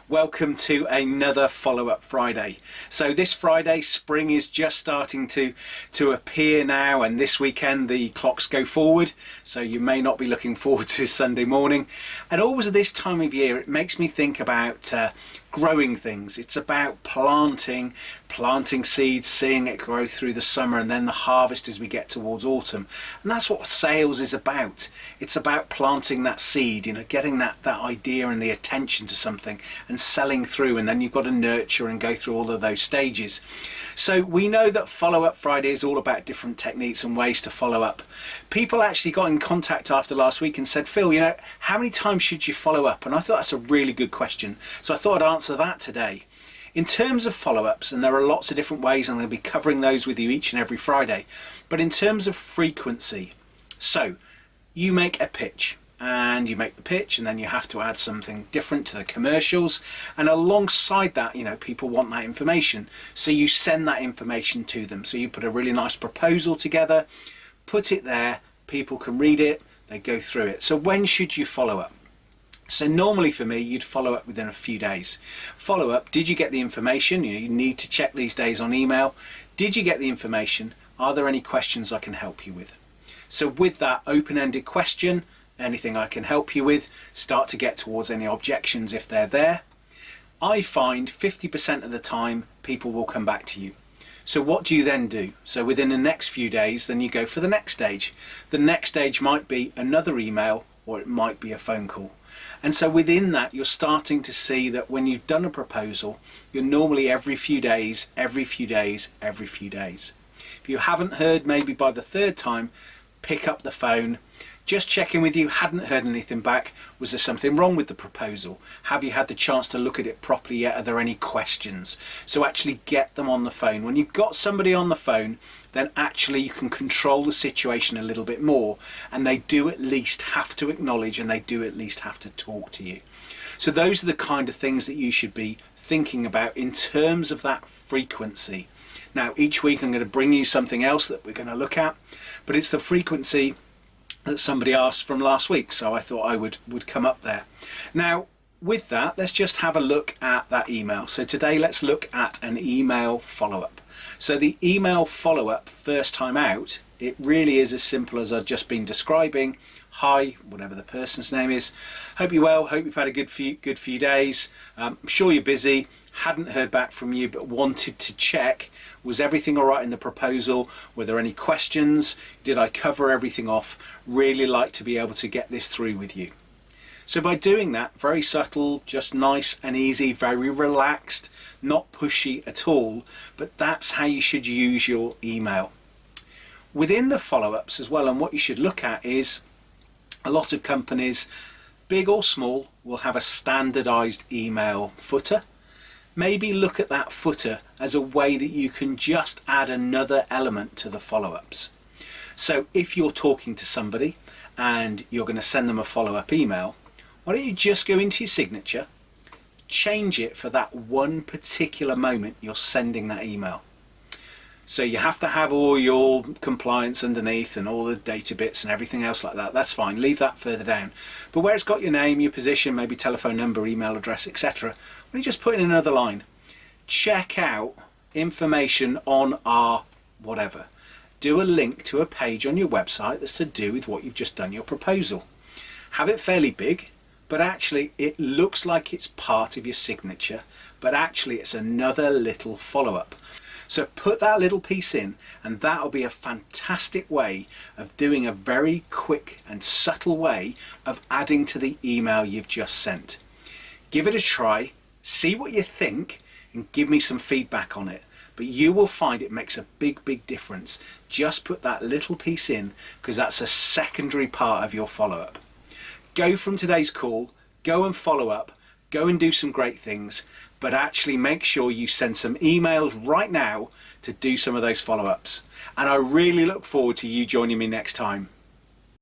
Welcome to another follow-up Friday. So this Friday, spring is just starting to appear now, and this weekend the clocks go forward, so you may not be looking forward to Sunday morning. And always at this time of year, it makes me think about growing things. It's about planting seeds, seeing it grow through the summer, and then the harvest as we get towards autumn. And that's what sales is about. It's about planting that seed, getting that idea and the attention to something and selling through, and then you've got to nurture and go through all of those stages. So we know that Follow-Up Friday is all about different techniques and ways to follow up. People actually got in contact after last week and said, Phil, how many times should you follow up? And I thought that's a really good question, so I thought I'd answer that today. In terms of follow-ups, and there are lots of different ways, I'm going to be covering those with you each and every Friday, but in terms of frequency, so you make a pitch, and you make the pitch, and then you have to add something different to the commercials, and alongside that, people want that information, so you send that information to them. So you put a really nice proposal together, put it there, people can read it, they go through it. So when should you follow up? So normally for me, you'd follow up within a few days. Follow up, did you get the information? You need to check these days on email. Did you get the information? Are there any questions I can help you with? So with that open-ended question, anything I can help you with, start to get towards any objections if they're there. I find 50% of the time people will come back to you. So what do you then do? So within the next few days, then you go for the next stage. The next stage might be another email, or it might be a phone call. And so within that, you're starting to see that when you've done a proposal, you're normally every few days. If you haven't heard, maybe by the third time, pick up the phone, just check in with you. Hadn't heard anything back. Was there something wrong with the proposal? Have you had the chance to look at it properly yet? Are there any questions? So actually get them on the phone. When you've got somebody on the phone, then actually you can control the situation a little bit more, and they do at least have to acknowledge, and they do at least have to talk to you. So those are the kind of things that you should be thinking about in terms of that frequency. Now each week I'm going to bring you something else that we're going to look at, but it's the frequency that somebody asked from last week, so I thought I would come up there. Now with that, let's just have a look at that email. So today let's look at an email follow-up. So the email follow-up first time out, it really is as simple as I've just been describing. Hi, whatever the person's name is. Hope you're well, hope you've had a good few days. I'm sure you're busy, hadn't heard back from you, but wanted to check, was everything all right in the proposal? Were there any questions? Did I cover everything off? Really like to be able to get this through with you. So by doing that, very subtle, just nice and easy, very relaxed, not pushy at all, but that's how you should use your email. Within the follow-ups as well, and what you should look at is a lot of companies, big or small, will have a standardized email footer. Maybe look at that footer as a way that you can just add another element to the follow-ups. So if you're talking to somebody and you're going to send them a follow-up email, why don't you just go into your signature, change it for that one particular moment you're sending that email. So you have to have all your compliance underneath and all the data bits and everything else like that. That's fine, leave that further down. But where it's got your name, your position, maybe telephone number, email address, etc., why don't you just put in another line? Check out information on our whatever. Do a link to a page on your website that's to do with what you've just done, your proposal. Have it fairly big, but actually it looks like it's part of your signature, but actually it's another little follow-up. So put that little piece in, and that'll be a fantastic way of doing a very quick and subtle way of adding to the email you've just sent. Give it a try, see what you think, and give me some feedback on it. But you will find it makes a big difference. Just put that little piece in, because that's a secondary part of your follow-up. Go from today's call, go and follow up, go and do some great things, but actually make sure you send some emails right now to do some of those follow-ups. And I really look forward to you joining me next time.